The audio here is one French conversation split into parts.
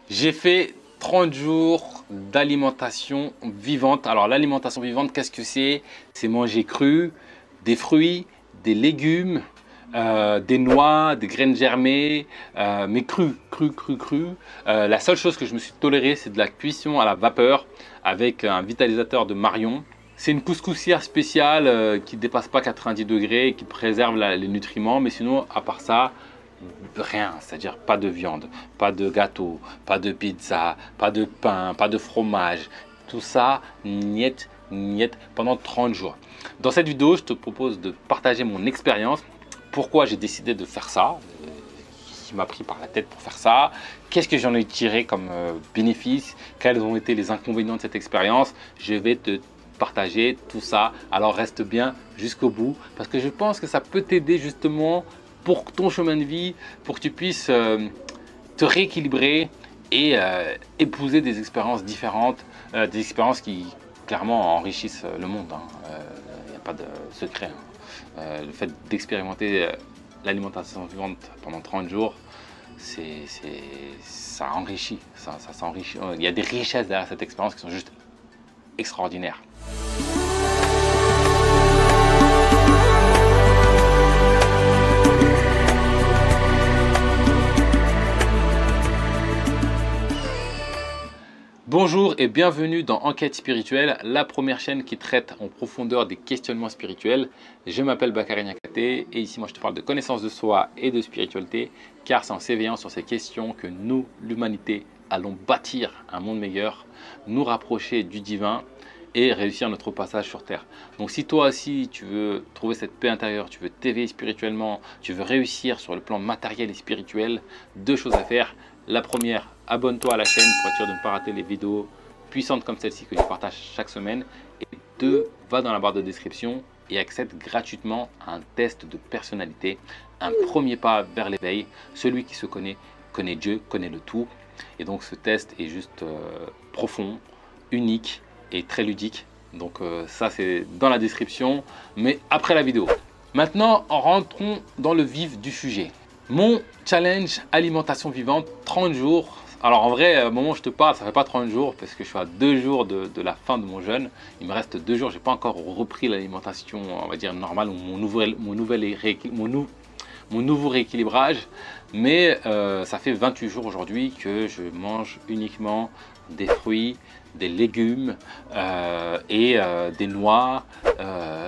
J'ai fait 30 jours d'alimentation vivante. Alors l'alimentation vivante, qu'est-ce que c'est? C'est manger cru, des fruits, des légumes, des noix, des graines germées, mais cru. La seule chose que je me suis toléré, c'est de la cuisson à la vapeur avec un vitalisateur de Marion. C'est une couscoussière spéciale qui ne dépasse pas 90 degrés et qui préserve les nutriments. Mais sinon, à part ça, rien, c'est-à-dire pas de viande, pas de gâteau, pas de pizza, pas de pain, pas de fromage. Tout ça, niet, pendant 30 jours. Dans cette vidéo, je te propose de partager mon expérience. Pourquoi j'ai décidé de faire ça, qui m'a pris par la tête pour faire ça, qu'est-ce que j'en ai tiré comme bénéfice, quels ont été les inconvénients de cette expérience. Je vais te partager tout ça, alors reste bien jusqu'au bout parce que je pense que ça peut t'aider justement pour ton chemin de vie, pour que tu puisses te rééquilibrer et épouser des expériences différentes, des expériences qui clairement enrichissent le monde. Il n'y a pas de secret. Le fait d'expérimenter l'alimentation vivante pendant 30 jours, ça enrichit, ça s'enrichit. Il y a des richesses derrière cette expérience qui sont juste extraordinaires. Bonjour et bienvenue dans Enquête spirituelle, la première chaîne qui traite en profondeur des questionnements spirituels. Je m'appelle Bakary Niakaté et ici moi je te parle de connaissance de soi et de spiritualité car c'est en s'éveillant sur ces questions que nous, l'humanité, allons bâtir un monde meilleur, nous rapprocher du divin et réussir notre passage sur Terre. Donc si toi aussi tu veux trouver cette paix intérieure, tu veux t'éveiller spirituellement, tu veux réussir sur le plan matériel et spirituel, deux choses à faire. La première, abonne-toi à la chaîne pour être sûr de ne pas rater les vidéos puissantes comme celle-ci que je partage chaque semaine. Et deux, va dans la barre de description et accède gratuitement à un test de personnalité, un premier pas vers l'éveil. Celui qui se connaît Dieu, connaît le tout. Et donc ce test est juste profond, unique et très ludique. Donc ça c'est dans la description, mais après la vidéo. Maintenant, rentrons dans le vif du sujet. Mon challenge alimentation vivante, 30 jours. Alors en vrai, au moment où je te parle, ça fait pas 30 jours parce que je suis à 2 jours de la fin de mon jeûne. Il me reste 2 jours, j'ai pas encore repris l'alimentation, on va dire normale, ou mon nouveau rééquilibrage. Mais ça fait 28 jours aujourd'hui que je mange uniquement des fruits, des légumes et des noix,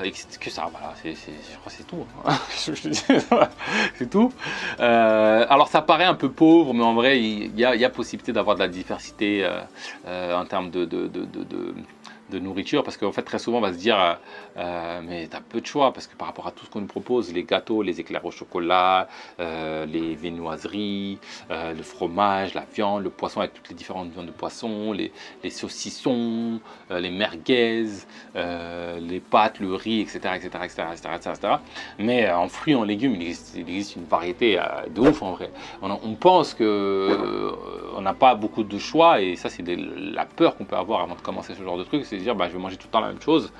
et que ça, voilà, je crois que c'est tout. Hein. C'est tout. Alors ça paraît un peu pauvre, mais en vrai, il y a possibilité d'avoir de la diversité en termes de nourriture, parce qu'en fait très souvent on va se dire mais tu as peu de choix, parce que par rapport à tout ce qu'on nous propose, les gâteaux, les éclairs au chocolat, les viennoiseries, le fromage, la viande, le poisson avec toutes les différentes viandes de poisson, les saucissons, les merguez, les pâtes, le riz, etc. Mais en fruits, en légumes, il existe une variété de ouf en vrai. On pense que on n'a pas beaucoup de choix, et ça c'est la peur qu'on peut avoir avant de commencer ce genre de truc, c'est de dire bah, je vais manger tout le temps la même chose.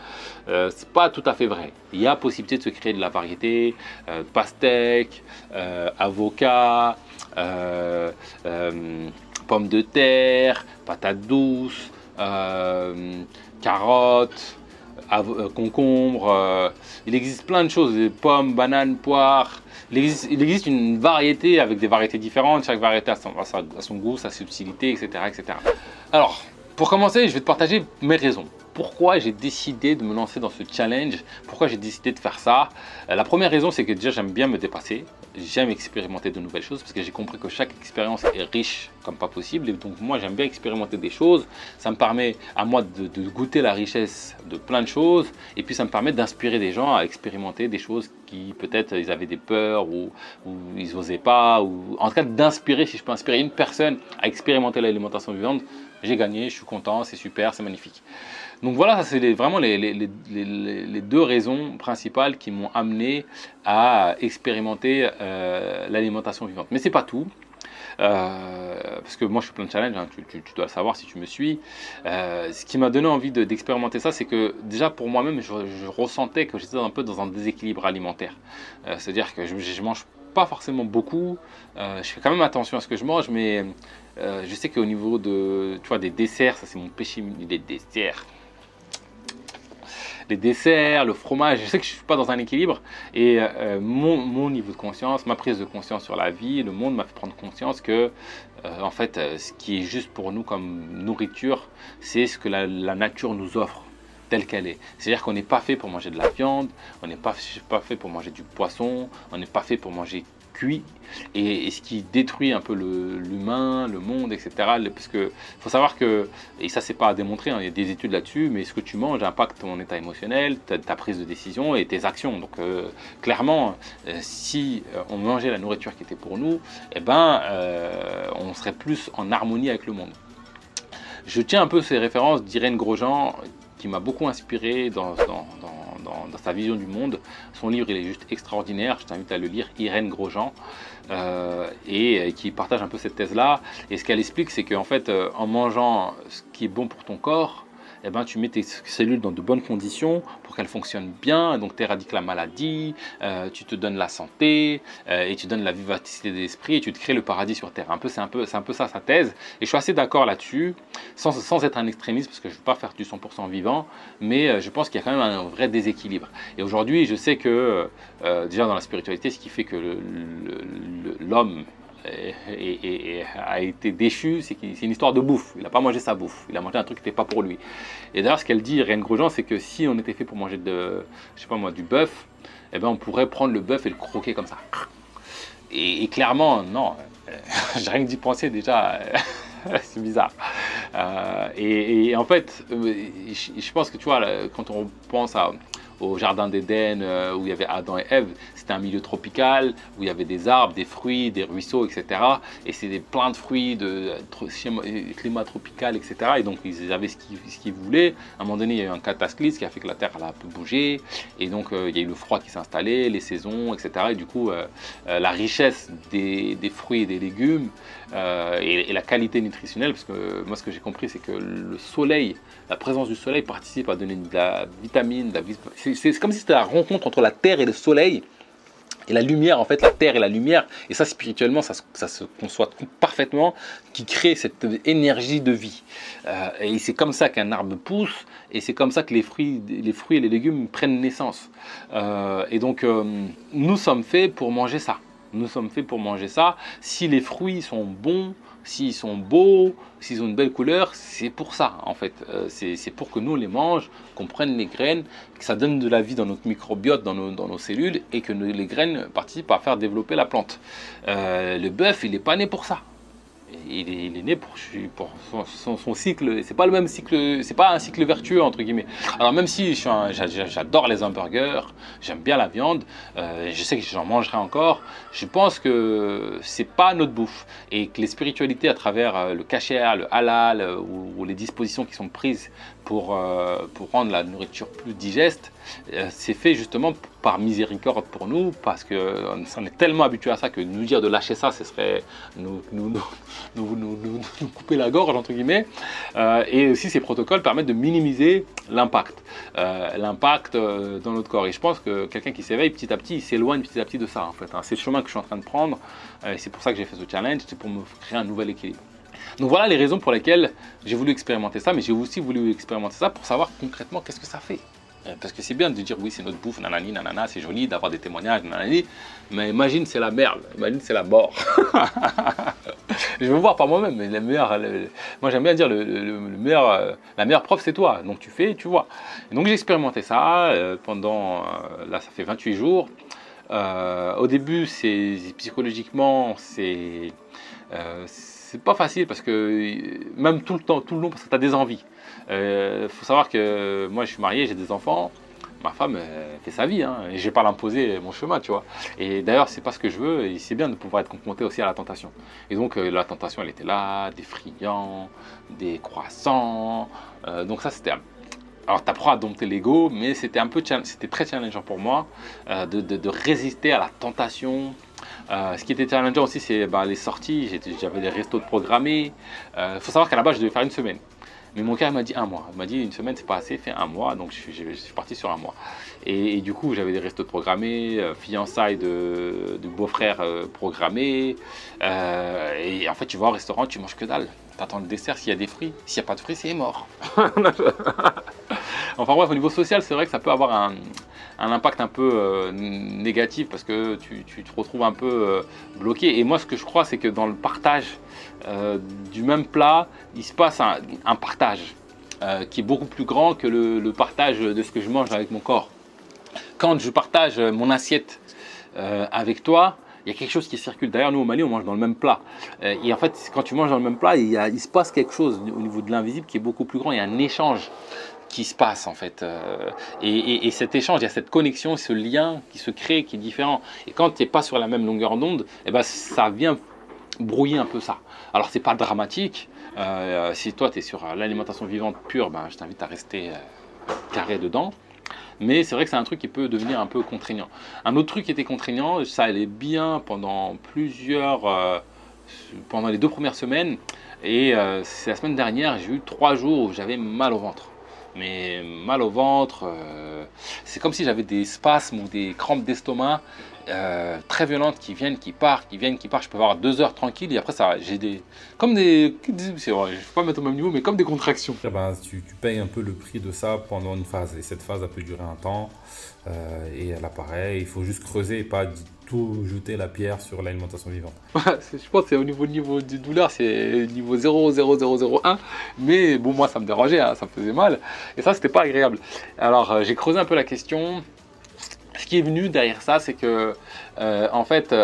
C'est pas tout à fait vrai. Il y a possibilité de se créer de la variété, pastèque, avocat, pommes de terre, patates douces, carottes, concombres. Il existe plein de choses, des pommes, bananes, poires. Il existe une variété avec des variétés différentes. Chaque variété a son goût, sa subtilité, etc. Alors, pour commencer, je vais te partager mes raisons. Pourquoi j'ai décidé de me lancer dans ce challenge? Pourquoi j'ai décidé de faire ça? La première raison, c'est que déjà, j'aime bien me dépasser. J'aime expérimenter de nouvelles choses parce que j'ai compris que chaque expérience est riche comme pas possible. Et donc, moi, j'aime bien expérimenter des choses. Ça me permet à moi de goûter la richesse de plein de choses. Et puis, ça me permet d'inspirer des gens à expérimenter des choses qui, peut-être, ils avaient des peurs ou ils n'osaient pas. Ou en tout cas, d'inspirer, si je peux inspirer une personne à expérimenter l'alimentation vivante, j'ai gagné, je suis content, c'est super, c'est magnifique. Donc voilà, ça c'est vraiment les deux raisons principales qui m'ont amené à expérimenter l'alimentation vivante. Mais c'est pas tout. Parce que moi je fais plein de challenges, hein, tu dois le savoir si tu me suis. Ce qui m'a donné envie d'expérimenter ça, c'est que déjà pour moi-même je ressentais que j'étais un peu dans un déséquilibre alimentaire. C'est-à-dire que je mange pas forcément beaucoup. Je fais quand même attention à ce que je mange, mais je sais qu'au niveau de, tu vois, des desserts, ça c'est mon péché, les desserts. Les desserts, le fromage, je sais que je ne suis pas dans un équilibre. Et mon niveau de conscience, ma prise de conscience sur la vie, le monde m'a fait prendre conscience que, en fait, ce qui est juste pour nous comme nourriture, c'est ce que la nature nous offre telle qu'elle est. C'est-à-dire qu'on n'est pas fait pour manger de la viande, on n'est pas fait pour manger du poisson, on n'est pas fait pour manger cuit. Et ce qui détruit un peu l'humain, le monde, etc. Parce que faut savoir que, et ça c'est pas à démontrer, hein, il y a des études là-dessus, mais ce que tu manges impacte ton état émotionnel, ta prise de décision et tes actions. Donc clairement, si on mangeait la nourriture qui était pour nous, eh ben, on serait plus en harmonie avec le monde. Je tiens un peu ces références d'Irène Grosjean, qui m'a beaucoup inspiré dans sa vision du monde. Son livre, il est juste extraordinaire. Je t'invite à le lire, Irène Grosjean, et qui partage un peu cette thèse-là. Et ce qu'elle explique, c'est qu'en fait, en mangeant ce qui est bon pour ton corps, eh ben, tu mets tes cellules dans de bonnes conditions pour qu'elles fonctionnent bien, donc tu éradiques la maladie, tu te donnes la santé, et tu donnes la vivacité de l'esprit, et tu te crées le paradis sur Terre. C'est un peu ça sa thèse, et je suis assez d'accord là-dessus, sans être un extrémiste, parce que je ne veux pas faire du 100% vivant, mais je pense qu'il y a quand même un vrai déséquilibre. Et aujourd'hui, je sais que, déjà dans la spiritualité, ce qui fait que l'homme a été déchu, c'est une histoire de bouffe. Il n'a pas mangé sa bouffe, il a mangé un truc qui n'était pas pour lui. Et d'ailleurs, ce qu'elle dit, Irène Grosjean, c'est que si on était fait pour manger je sais pas moi, du bœuf, eh ben on pourrait prendre le bœuf et le croquer comme ça. Et clairement, non, j'ai rien que d'y penser déjà, c'est bizarre. Et en fait, je pense que tu vois, quand on pense au jardin d'Éden où il y avait Adam et Ève, c'était un milieu tropical où il y avait des arbres, des fruits, des ruisseaux, etc. Et c'était plein de fruits de climat tropical, etc. Et donc ils avaient ce qu'ils voulaient. À un moment donné, il y a eu un cataclysme qui a fait que la terre elle a un peu bougé. Et donc il y a eu le froid qui s'est installé, les saisons, etc. Et du coup, la richesse des fruits et des légumes et la qualité nutritionnelle, parce que moi ce que j'ai compris, c'est que le soleil, la présence du soleil participe à donner de la vitamine, c'est comme si c'était la rencontre entre la terre et le soleil et la lumière, en fait, la terre et la lumière, et ça spirituellement, ça se conçoit parfaitement, qui crée cette énergie de vie. Et c'est comme ça qu'un arbre pousse, et c'est comme ça que les fruits et les légumes prennent naissance. Et donc, nous sommes faits pour manger ça. Nous sommes faits pour manger ça. Si les fruits sont bons, s'ils sont beaux, s'ils ont une belle couleur, c'est pour ça en fait. C'est pour que nous on les mange, qu'on prenne les graines, que ça donne de la vie dans notre microbiote, dans nos cellules, et que les graines participent à faire développer la plante. Le bœuf, il n'est pas né pour ça. Il est né pour son cycle. C'est pas le même cycle, c'est pas un cycle vertueux entre guillemets. Alors même si j'adore les hamburgers, j'aime bien la viande, je sais que j'en mangerai encore. Je pense que c'est pas notre bouffe et que les spiritualités à travers le kasher, le halal ou les dispositions qui sont prises pour rendre la nourriture plus digeste, c'est fait justement par miséricorde pour nous, parce qu'on est tellement habitué à ça que nous dire de lâcher ça, ce serait nous couper la gorge entre guillemets. Et aussi ces protocoles permettent de minimiser l'impact dans notre corps. Et je pense que quelqu'un qui s'éveille petit à petit, il s'éloigne petit à petit de ça en fait. C'est le chemin que je suis en train de prendre, et c'est pour ça que j'ai fait ce challenge, c'est pour me créer un nouvel équilibre. Donc voilà les raisons pour lesquelles j'ai voulu expérimenter ça, mais j'ai aussi voulu expérimenter ça pour savoir concrètement qu'est-ce que ça fait. Parce que c'est bien de dire oui c'est notre bouffe, nanani, nanana, c'est joli d'avoir des témoignages, nanani, mais imagine c'est la merde, imagine c'est la mort. Je veux voir par moi-même, mais moi j'aime bien dire la meilleure preuve c'est toi, donc tu fais et tu vois. Et donc j'ai expérimenté ça pendant, là ça fait 28 jours. Au début psychologiquement c'est pas facile parce que même tout le long parce que tu as des envies. Faut savoir que moi je suis marié, j'ai des enfants, ma femme fait sa vie, hein, et je vais pas l'imposer mon chemin, tu vois. Et d'ailleurs c'est pas ce que je veux, et c'est bien de pouvoir être confronté aussi à la tentation. Et donc la tentation elle était là, des friands, des croissants, donc ça c'était... Alors tu apprends à dompter l'ego, mais c'était très challengeant pour moi de résister à la tentation. Ce qui était challengeant aussi, c'est les sorties. J'avais des restos de programmés. Faut savoir qu'à la base, je devais faire une semaine. Mais mon cœur m'a dit un mois. Il m'a dit une semaine, c'est pas assez, fais un mois. Donc je suis parti sur un mois. Et du coup, j'avais des restos programmés, fiançailles de beau-frère programmés. Et en fait, tu vas au restaurant, tu manges que dalle. Tu attends le dessert s'il y a des fruits. S'il n'y a pas de fruits, c'est mort. Enfin bref, au niveau social, c'est vrai que ça peut avoir un impact un peu négatif parce que tu te retrouves un peu bloqué. Et moi, ce que je crois, c'est que dans le partage du même plat, il se passe un partage qui est beaucoup plus grand que le partage de ce que je mange avec mon corps. Quand je partage mon assiette avec toi, il y a quelque chose qui circule. D'ailleurs, nous au Mali, on mange dans le même plat. Et en fait, quand tu manges dans le même plat, il se passe quelque chose au niveau de l'invisible qui est beaucoup plus grand. Il y a un échange qui se passe en fait. Et cet échange, il y a cette connexion, ce lien qui se crée, qui est différent. Et quand tu n'es pas sur la même longueur d'onde, eh ben, ça vient brouiller un peu ça. Alors, c'est pas dramatique. Si toi, tu es sur l'alimentation vivante pure, ben, je t'invite à rester carré dedans. Mais c'est vrai que c'est un truc qui peut devenir un peu contraignant. Un autre truc qui était contraignant, ça allait bien pendant pendant les 2 premières semaines. Et c'est la semaine dernière, j'ai eu 3 jours où j'avais mal au ventre. Mais mal au ventre, c'est comme si j'avais des spasmes ou des crampes d'estomac très violentes qui viennent, qui partent, qui viennent, qui partent. Je peux avoir 2 heures tranquille et après ça, j'ai c'est vrai, je ne vais pas mettre au même niveau, mais comme des contractions. Eh ben, tu payes un peu le prix de ça pendant une phase. Et cette phase, elle peut durer un temps. Et elle apparaît. Il faut juste creuser et pas tout jeter la pierre sur l'alimentation vivante. Je pense que c'est au niveau du douleur, c'est niveau 0,0001. Mais bon, moi, ça me dérangeait, hein, ça me faisait mal. Et ça, c'était pas agréable. Alors, j'ai creusé un peu la question. Ce qui est venu derrière ça, c'est que, en fait,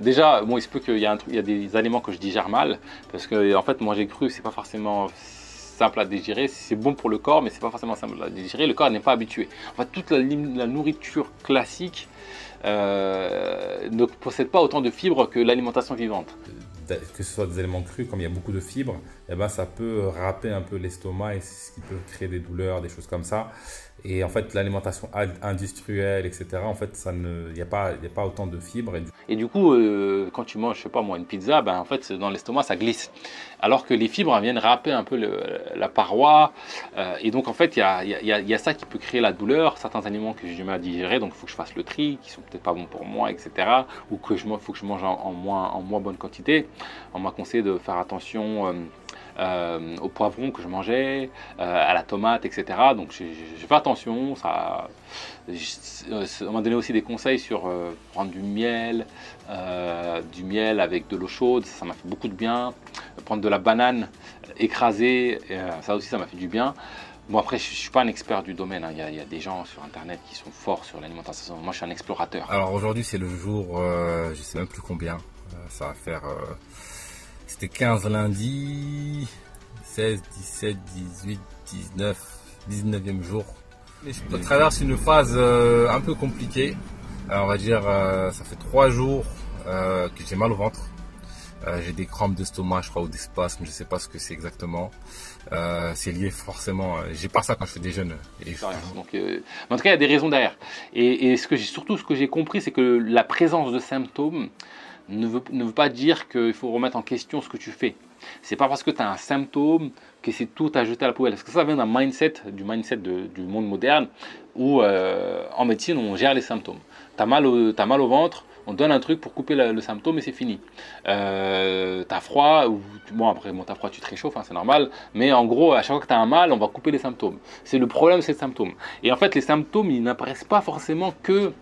déjà, bon, il se peut qu'il y a des aliments que je digère mal, parce que, en fait, manger cru, c'est pas forcément simple à digérer. C'est bon pour le corps, mais c'est pas forcément simple à digérer. Le corps n'est pas habitué. En fait, toute la nourriture classique ne possède pas autant de fibres que l'alimentation vivante. Que ce soit des aliments crus, comme il y a beaucoup de fibres, eh ben, ça peut râper un peu l'estomac et c'est ce qui peut créer des douleurs, des choses comme ça. Et en fait, l'alimentation industrielle, etc., en fait, il n'y a pas autant de fibres. Et du coup, quand tu manges, je sais pas moi, une pizza, ben, en fait, dans l'estomac, ça glisse. Alors que les fibres viennent râper un peu la paroi. Et donc, en fait, il y a ça qui peut créer la douleur. Certains aliments que j'ai du mal à digérer, donc il faut que je fasse le tri, qui sont peut-être pas bons pour moi, etc. Ou que faut que je mange en moins bonne quantité. On m'a conseillé de faire attention au poivron que je mangeais, à la tomate, etc. Donc j'ai fait attention. On m'a donné aussi des conseils sur prendre du miel avec de l'eau chaude, ça m'a fait beaucoup de bien. Prendre de la banane écrasée, ça aussi ça m'a fait du bien. Bon, après, je ne suis pas un expert du domaine, hein. Il y a des gens sur Internet qui sont forts sur l'alimentation. Moi, je suis un explorateur. Alors aujourd'hui, c'est le jour, je ne sais même plus combien. Ça va faire... C'était 15 lundi, 16, 17, 18, 19, 19e jour. Je traverse une phase un peu compliquée. On va dire, ça fait 3 jours que j'ai mal au ventre. J'ai des crampes d'estomac, je crois, ou des spasmes, je ne sais pas ce que c'est exactement. C'est lié forcément, j'ai pas ça quand je fais des jeûnes. Donc, en tout cas, il y a des raisons derrière. Et surtout, ce que j'ai compris, c'est que la présence de symptômes ne veut pas dire qu'il faut remettre en question ce que tu fais. C'est pas parce que tu as un symptôme que c'est tout à jeter à la poubelle. Parce que ça vient du mindset du monde moderne où en médecine on gère les symptômes. Tu as mal au ventre, on donne un truc pour couper le symptôme et c'est fini. T'as froid, après t'as froid, tu te réchauffes, hein, c'est normal. Mais en gros, à chaque fois que tu as un mal, on va couper les symptômes. C'est le problème, c'est le symptôme. Et en fait, les symptômes, ils n'apparaissent pas forcément que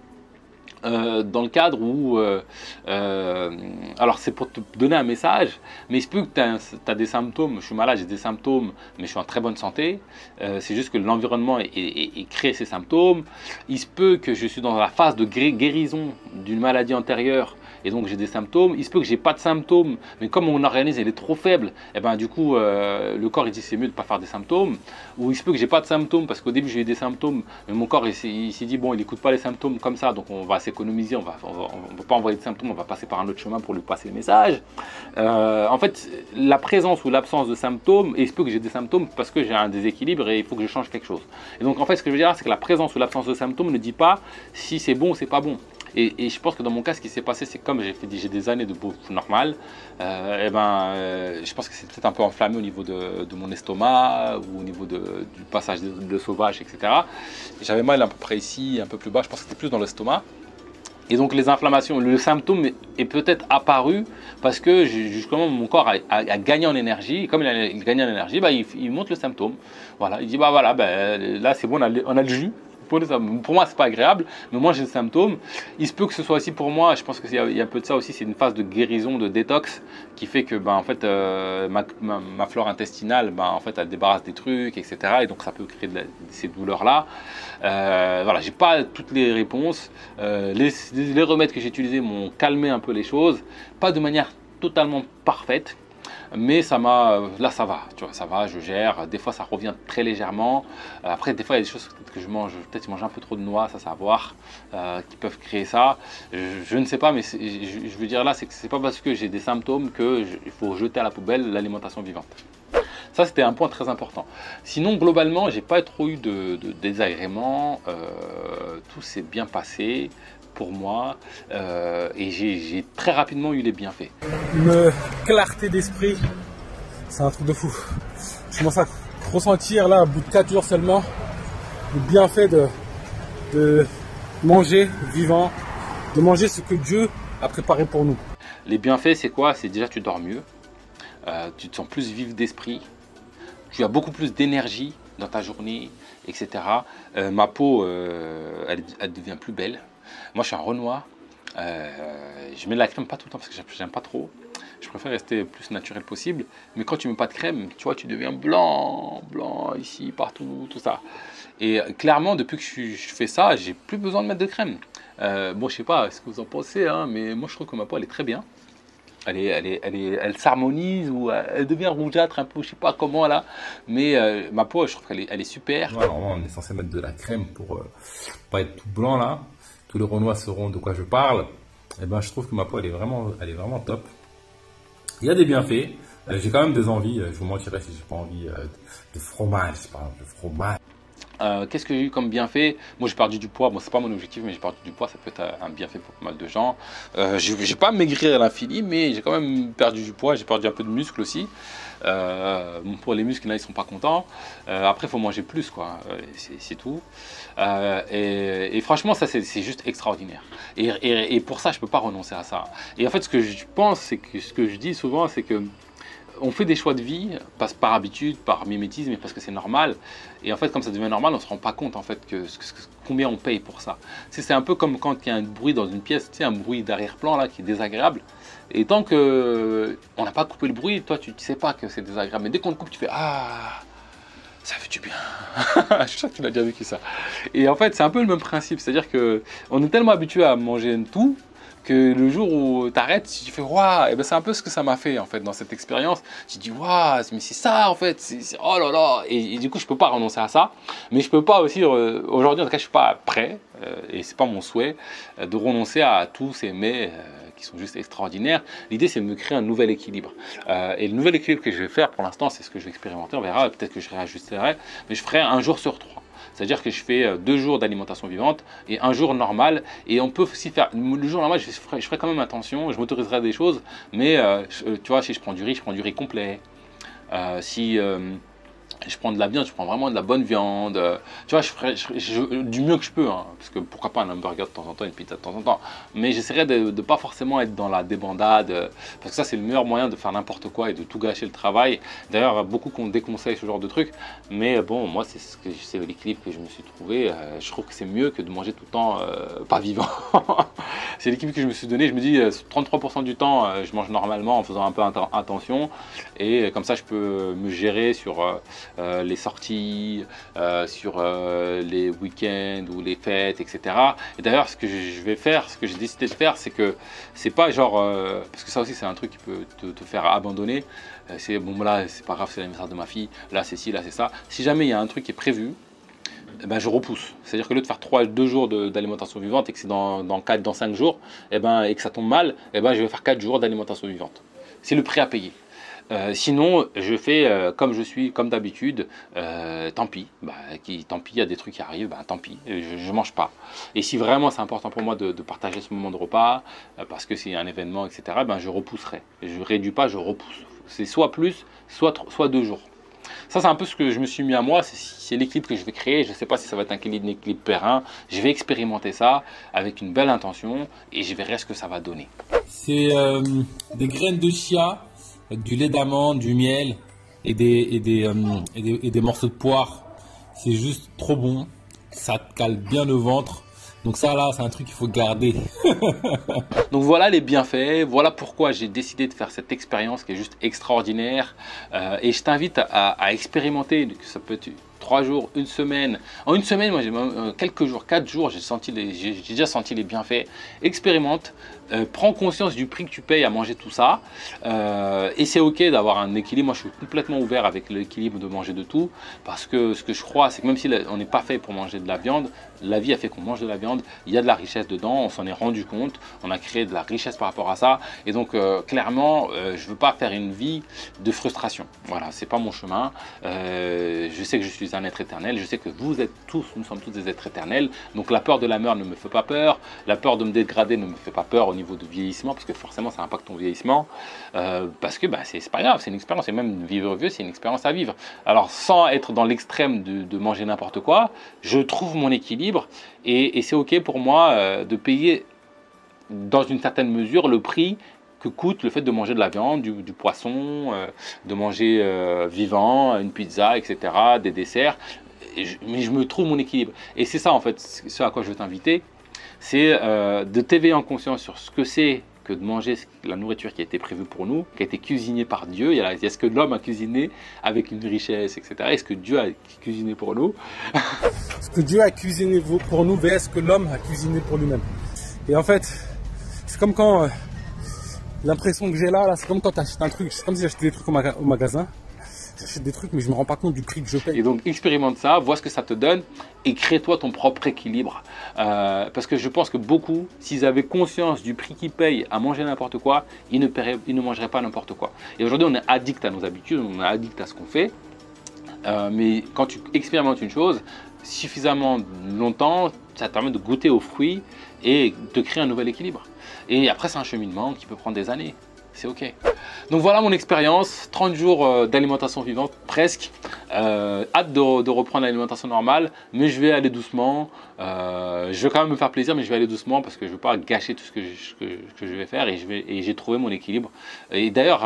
dans le cadre où, alors c'est pour te donner un message, mais il se peut que tu as des symptômes, je suis malade, j'ai des symptômes, mais je suis en très bonne santé, c'est juste que l'environnement crée ces symptômes. Il se peut que je suis dans la phase de guérison d'une maladie antérieure, et donc j'ai des symptômes. Il se peut que j'ai pas de symptômes, mais comme mon organisme est trop faible, et ben du coup le corps il dit c'est mieux de pas faire des symptômes. Ou il se peut que j'ai pas de symptômes parce qu'au début j'ai eu des symptômes, mais mon corps il s'est dit bon, il écoute pas les symptômes comme ça, donc on va s'économiser, on va pas envoyer de symptômes, on va passer par un autre chemin pour lui passer le message. En fait, la présence ou l'absence de symptômes, et il se peut que j'ai des symptômes parce que j'ai un déséquilibre et il faut que je change quelque chose. Et donc en fait, ce que je veux dire, c'est que la présence ou l'absence de symptômes ne dit pas si c'est bon ou c'est pas bon. Et je pense que dans mon cas, ce qui s'est passé, c'est que comme j'ai des années de bouffe normale, je pense que c'est peut-être un peu enflammé au niveau de mon estomac ou au niveau du passage de sauvage, etc. J'avais mal à peu près ici, un peu plus bas, je pense que c'était plus dans l'estomac. Et donc les inflammations, le symptôme est peut-être apparu parce que justement mon corps a gagné en énergie. Et comme il a gagné en énergie, il montre le symptôme. Voilà, il dit voilà, là c'est bon, on a le jus. Pour moi, c'est pas agréable, mais moi j'ai le symptôme. Il se peut que ce soit aussi pour moi, je pense qu'il y a un peu de ça aussi, c'est une phase de guérison, de détox qui fait que en fait, ma flore intestinale, en fait, elle débarrasse des trucs, etc. Et donc ça peut créer ces douleurs-là. Voilà, j'ai pas toutes les réponses. Les remèdes que j'ai utilisés m'ont calmé un peu les choses, pas de manière totalement parfaite. Mais là ça va, tu vois, ça va, je gère. Des fois ça revient très légèrement. Après des fois il y a des choses que je mange, peut-être je mange un peu trop de noix, ça à voir, qui peuvent créer ça. Je ne sais pas, mais je veux dire là, c'est que c'est pas parce que j'ai des symptômes qu'il faut jeter à la poubelle l'alimentation vivante. Ça, c'était un point très important. Sinon, globalement, j'ai pas trop eu de désagréments. Tout s'est bien passé pour moi et j'ai très rapidement eu les bienfaits. Une clarté d'esprit, c'est un truc de fou. Je commence à ressentir là, au bout de 4 jours seulement, le bienfait de manger vivant, de manger ce que Dieu a préparé pour nous. Les bienfaits, c'est quoi? C'est déjà tu dors mieux, tu te sens plus vif d'esprit, tu as beaucoup plus d'énergie dans ta journée, etc. Ma peau, elle devient plus belle. Moi, je suis un Renoir. Je mets de la crème pas tout le temps parce que j'aime pas trop. Je préfère rester plus naturel possible. Mais quand tu mets pas de crème, tu vois, tu deviens blanc, ici, partout, tout ça. Et clairement, depuis que je fais ça, j'ai plus besoin de mettre de crème. Bon, je sais pas ce que vous en pensez, hein, mais moi, je trouve que ma peau, elle est très bien. Elle s'harmonise ou elle devient rougeâtre un peu, je sais pas comment là, mais ma peau, je trouve qu'elle est super. Ouais, normalement, on est censé mettre de la crème pour pas être tout blanc là. Tous les Renois sauront de quoi je parle. Et ben, je trouve que ma peau, elle est vraiment top. Il y a des bienfaits. J'ai quand même des envies. Je vous mentirais si j'ai pas envie de fromage, par exemple, de fromage. Qu'est-ce que j'ai eu comme bienfait? Moi j'ai perdu du poids, bon c'est pas mon objectif mais j'ai perdu du poids, ça peut être un bienfait pour pas mal de gens. J'ai pas maigri à l'infini mais j'ai quand même perdu du poids, j'ai perdu un peu de muscle aussi. Pour les muscles là ils sont pas contents. Après il faut manger plus quoi, c'est tout. Et franchement ça c'est juste extraordinaire. Et pour ça je peux pas renoncer à ça. Et en fait ce que je pense, c'est que ce que je dis souvent c'est que on fait des choix de vie par habitude, par mimétisme, et parce que c'est normal. Et en fait, comme ça devient normal, on ne se rend pas compte en fait combien on paye pour ça. C'est un peu comme quand il y a un bruit dans une pièce, tu sais, un bruit d'arrière-plan là qui est désagréable. Et tant que on n'a pas coupé le bruit, toi tu ne sais pas que c'est désagréable. Mais dès qu'on le coupe, tu fais ah, ça fait du bien. Je suis sûr que tu l'as déjà vécu ça. Et en fait, c'est un peu le même principe, c'est-à-dire que on est tellement habitué à manger tout que le jour où tu arrêtes, tu fais waouh, et ben c'est un peu ce que ça m'a fait en fait dans cette expérience. Tu dis waouh, mais c'est ça en fait, oh là là, et du coup je peux pas renoncer à ça, mais je peux pas aussi aujourd'hui en tout cas je suis pas prêt et c'est pas mon souhait de renoncer à tous ces mets qui sont juste extraordinaires. L'idée c'est de me créer un nouvel équilibre et le nouvel équilibre que je vais faire pour l'instant c'est ce que je vais expérimenter, on verra, peut-être que je réajusterai, mais je ferai un jour sur 3. C'est-à-dire que je fais 2 jours d'alimentation vivante et un jour normal. Et on peut aussi faire le jour normal, je ferai quand même attention, je m'autoriserai à des choses. Mais tu vois, si je prends du riz complet. Si je prends de la viande, je prends vraiment de la bonne viande. Tu vois, je ferai du mieux que je peux. Hein, parce que pourquoi pas un hamburger de temps en temps, une pizza de temps en temps. Mais j'essaierai de ne pas forcément être dans la débandade. Parce que ça, c'est le meilleur moyen de faire n'importe quoi et de tout gâcher le travail. D'ailleurs, beaucoup qu'on déconseille ce genre de trucs. Mais bon, moi, c'est l'équilibre que je me suis trouvé. Je trouve que c'est mieux que de manger tout le temps pas vivant. C'est l'équilibre que je me suis donné. Je me dis, 33% du temps, je mange normalement en faisant un peu attention. Et comme ça, je peux me gérer sur les sorties, sur les week-ends ou les fêtes, etc. Et d'ailleurs, ce que je vais faire, ce que j'ai décidé de faire, c'est que c'est pas genre, parce que ça aussi c'est un truc qui peut te faire abandonner. C'est bon là, c'est pas grave, c'est l'anniversaire de ma fille, là c'est ci, là c'est ça. Si jamais il y a un truc qui est prévu, ben, je repousse. C'est-à-dire que au lieu de faire 2 jours d'alimentation vivante et que c'est dans 5 jours, et que ça tombe mal, je vais faire 4 jours d'alimentation vivante. C'est le prix à payer. Sinon, je fais comme je suis, comme d'habitude, tant pis. Tant pis, il y a des trucs qui arrivent, tant pis, je ne mange pas. Et si vraiment c'est important pour moi de partager ce moment de repas, parce que c'est un événement, etc., je repousserai. Je ne réduis pas, je repousse. C'est soit plus, soit 2 jours. Ça, c'est un peu ce que je me suis mis à moi. C'est l'équilibre que je vais créer. Je ne sais pas si ça va être un équilibre périn. Je vais expérimenter ça avec une belle intention et je verrai ce que ça va donner. C'est des graines de chia, du lait d'amande, du miel et des morceaux de poire. C'est juste trop bon. Ça te cale bien le ventre. Donc ça là, c'est un truc qu'il faut garder. Donc voilà les bienfaits, voilà pourquoi j'ai décidé de faire cette expérience qui est juste extraordinaire. Et je t'invite à expérimenter, ça peut être 3 jours, 1 semaine. En 1 semaine, moi j'ai quelques jours, 4 jours, j'ai déjà senti les bienfaits. Expérimente, prends conscience du prix que tu payes à manger tout ça. Et c'est ok d'avoir un équilibre. Moi je suis complètement ouvert avec l'équilibre de manger de tout. Parce que ce que je crois, c'est que même si on n'est pas fait pour manger de la viande, la vie a fait qu'on mange de la viande. Il y a de la richesse dedans, on s'en est rendu compte. On a créé de la richesse par rapport à ça. Et donc clairement, je ne veux pas faire une vie de frustration. Voilà, c'est pas mon chemin. Je sais que je suis un être éternel. Je sais que vous êtes tous, nous sommes tous des êtres éternels. Donc la peur de la mort ne me fait pas peur. La peur de me dégrader ne me fait pas peur au niveau de vieillissement, parce que forcément ça impacte ton vieillissement. Parce que c'est pas grave, c'est une expérience. Et même vivre vieux, c'est une expérience à vivre. Alors sans être dans l'extrême de manger n'importe quoi, je trouve mon équilibre et c'est ok pour moi de payer dans une certaine mesure le prix que coûte le fait de manger de la viande, du poisson, de manger vivant, une pizza, etc., des desserts. Mais je me trouve mon équilibre. Et c'est ça en fait, ce à quoi je veux t'inviter, c'est de t'éveiller en conscience sur ce que c'est que de manger la nourriture qui a été prévue pour nous, qui a été cuisinée par Dieu. Il y a ce que l'homme a cuisiné avec une richesse, etc. Est-ce que Dieu a cuisiné pour nous? Ce que Dieu a cuisiné pour nous, versus ce que l'homme a cuisiné pour lui-même. Et en fait, c'est comme quand l'impression que j'ai là c'est comme quand tu achètes un truc, c'est comme si j'achetais des trucs au magasin. J'achète des trucs mais je ne me rends pas compte du prix que je paye. Et donc expérimente ça, vois ce que ça te donne et crée-toi ton propre équilibre. Parce que je pense que beaucoup, s'ils avaient conscience du prix qu'ils payent à manger n'importe quoi, ils ne mangeraient pas n'importe quoi. Et aujourd'hui on est addict à nos habitudes, on est addict à ce qu'on fait. Mais quand tu expérimentes une chose suffisamment longtemps, ça te permet de goûter aux fruits et de créer un nouvel équilibre. Et après c'est un cheminement qui peut prendre des années. C'est ok. Donc voilà mon expérience, 30 jours d'alimentation vivante, presque. Hâte de reprendre l'alimentation normale, mais je vais aller doucement. Je vais quand même me faire plaisir, mais je vais aller doucement parce que je ne veux pas gâcher tout ce que je vais faire et j'ai trouvé mon équilibre. Et d'ailleurs,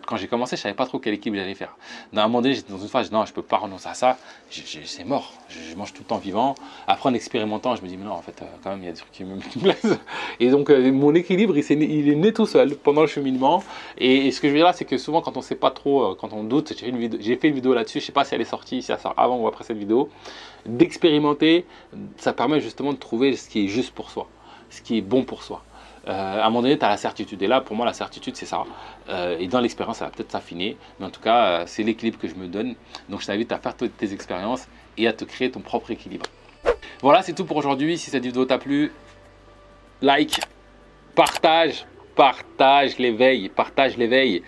quand j'ai commencé, je ne savais pas trop quel équilibre j'allais faire. À un moment donné, j'étais dans une phase, non, je ne peux pas renoncer à ça, c'est mort, je mange tout le temps vivant. Après, en expérimentant, je me dis, mais non, en fait, quand même, il y a des trucs qui me plaisent. Et donc, mon équilibre, il est né tout seul pendant le cheminement. Et ce que je veux dire là, c'est que souvent, quand on ne sait pas trop, quand on doute, j'ai fait une vidéo là-dessus, je ne sais pas si elle est sortie, si elle sort avant ou après cette vidéo, d'expérimenter, ça permet justement de trouver ce qui est juste pour soi, ce qui est bon pour soi. À un moment donné, tu as la certitude. Et là, pour moi, la certitude, c'est ça. Et dans l'expérience, ça va peut-être s'affiner. Mais en tout cas, c'est l'équilibre que je me donne. Donc, je t'invite à faire toutes tes expériences et à te créer ton propre équilibre. Voilà, c'est tout pour aujourd'hui. Si cette vidéo t'a plu, like, partage l'éveil,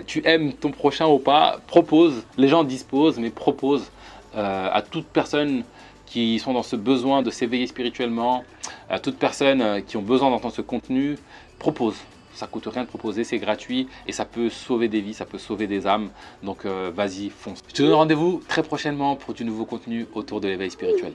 tu aimes ton prochain ou pas, propose, les gens disposent, mais propose à toute personne qui sont dans ce besoin de s'éveiller spirituellement, à toutes personnes qui ont besoin d'entendre ce contenu, propose. Ça coûte rien de proposer, c'est gratuit et ça peut sauver des vies, ça peut sauver des âmes. Donc vas-y, fonce. Je te donne rendez-vous très prochainement pour du nouveau contenu autour de l'éveil spirituel.